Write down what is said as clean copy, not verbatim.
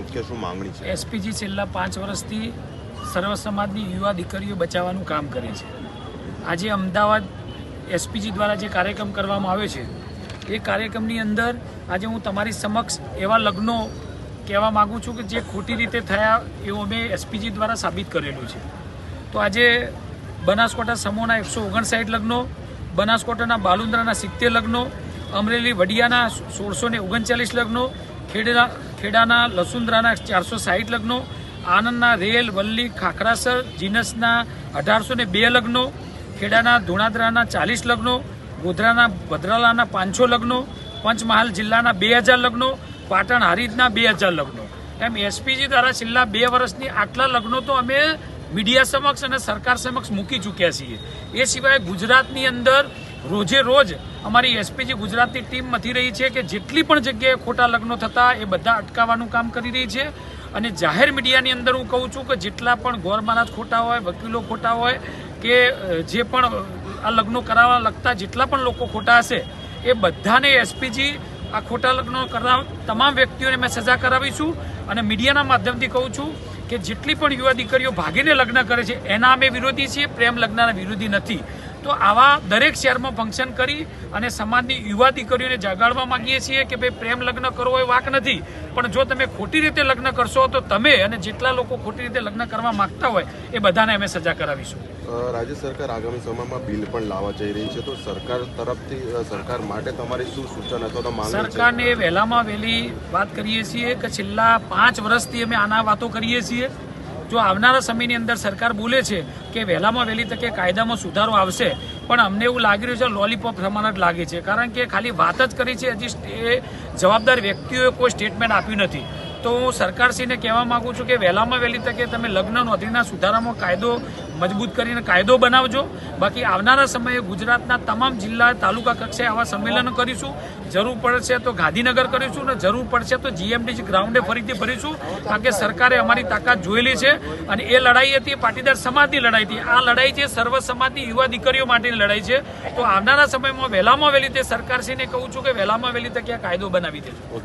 મુખ્ય શું માંગણી છે? એસપીજી છેલ્લા 5 વર્ષથી સર્વ સમાજની યુવા દીકરીઓ બચાવવાનું કામ કરે છે. આજે અમદાવાદ એસપીજી દ્વારા જે કાર્યક્રમ કરવામાં આવ્યો છે એ કાર્યક્રમની અંદર આજે હું તમારી સમક્ષ એવા લગ્નો કહેવા માગું છું કે જે ખોટી રીતે થયા એવું અમે એસપીજી દ્વારા સાબિત કરેલું છે. તો આજે બનાસકાંઠા સમૂહના 159 લગ્નો, બનાસકાંઠાના બાલુંદ્રાના 70 લગ્નો, અમરેલી વડિયાના 1639 લગ્નો, ખેડાના લસુંદ્રાના 460 લગ્નો, આનંદના રેલ, વલ્લી, ખાખરાસર, જીનસના 1802 લગ્નો, ખેડાના ધોણાદરાના 40 લગ્નો, ગોધરાના ભદ્રાલાના 500 લગ્નો, પંચમહાલ જિલ્લાના 2000 લગ્નો, પાટણ હારીજના 2000 લગ્નો. એમ એસપીજી દ્વારા છેલ્લા 2 વર્ષની આટલા લગ્નો તો અમે મીડિયા સમક્ષ અને સરકાર સમક્ષ મૂકી ચૂક્યા છીએ. એ સિવાય ગુજરાતની અંદર રોજે રોજ અમારી એસપીજી ગુજરાતની ટીમ મથી રહી છે કે જેટલી પણ જગ્યાએ ખોટા લગ્નો થતા એ બધા અટકાવવાનું કામ કરી રહી છે. અને જાહેર મીડિયાની અંદર હું કહું છું કે જેટલા પણ ગોર મહારાજ ખોટા હોય, વકીલો ખોટા હોય કે જે પણ આ લગ્નો કરાવવા લગતા જેટલા પણ લોકો ખોટા હશે એ બધાને એસપીજી આ ખોટા લગ્નો કરાવ તમામ વ્યક્તિઓને મેં સજા કરાવીશું. અને મીડિયાના માધ્યમથી કહું છું કે જેટલી પણ યુવા દીકરીઓ ભાગીને લગ્ન કરે છે એના અમે વિરોધી છીએ, પ્રેમ લગ્નના વિરોધી નથી. તો આવા દરેક શહેરમાં ફંક્શન કરી અને સમાજની યુવા દીકરીઓને જગાડવા માંગીએ છીએ કે ભાઈ પ્રેમ લગ્ન કરવો એ વાક નથી, પણ જો તમે ખોટી રીતે લગ્ન કરશો તો તમે અને જેટલા લોકો ખોટી રીતે લગ્ન કરવા માંગતા હોય એ બધાને અમે સજા કરાવીશું. રાજ્ય સરકાર આગામી સમયમાં બિલ પણ લાવવા જઈ રહી છે, તો સરકાર તરફથી સરકાર માટે તમારી શું સૂચન અથવા તો માંગણી છે? સરકારને વહેલામાં વહેલી વાત કરીએ છીએ કે છેલ્લા 5 વર્ષથી અમે આના વાતો કરીએ છીએ. જો આવનારા સમયની અંદર સરકાર બોલે છે કે વહેલામાં વહેલી તકે કાયદામાં સુધારો આવશે, પણ અમને એવું લાગી રહ્યું છે લોલીપોપ સમાન જ લાગે છે, કારણ કે ખાલી વાત જ કરી છે, હજી જવાબદાર વ્યક્તિઓએ કોઈ સ્ટેટમેન્ટ આપ્યું નથી. તો હું સરકારશ્રીને કહેવા માગું છું કે વહેલામાં વહેલી તકે તમે લગ્ન નોંધણીના સુધારામાં કાયદો મજબૂત કરીને કાયદો બનાવજો. બાકી આવનારા સમયે ગુજરાતના તમામ જિલ્લા તાલુકા કક્ષાએ આવા સંમેલનો કરીશું. જરૂર પડશે તો ગાંધીનગર કરીશું ને જરૂર પડશે તો જીએમડીસી ગ્રાઉન્ડે ફરીથી ભરીશું, કારણ કે સરકારે અમારી તાકાત જોયેલી છે. અને એ લડાઈ હતી પાટીદાર સમાજની લડાઈ હતી. આ લડાઈ છે સર્વ સમાજની યુવા દીકરીઓ માટેની લડાઈ છે. તો આવનારા સમયમાં વહેલામાં વહેલી તે સરકારશ્રીને કહું છું કે વહેલામાં વહેલી તકે આ કાયદો બનાવી દેજો.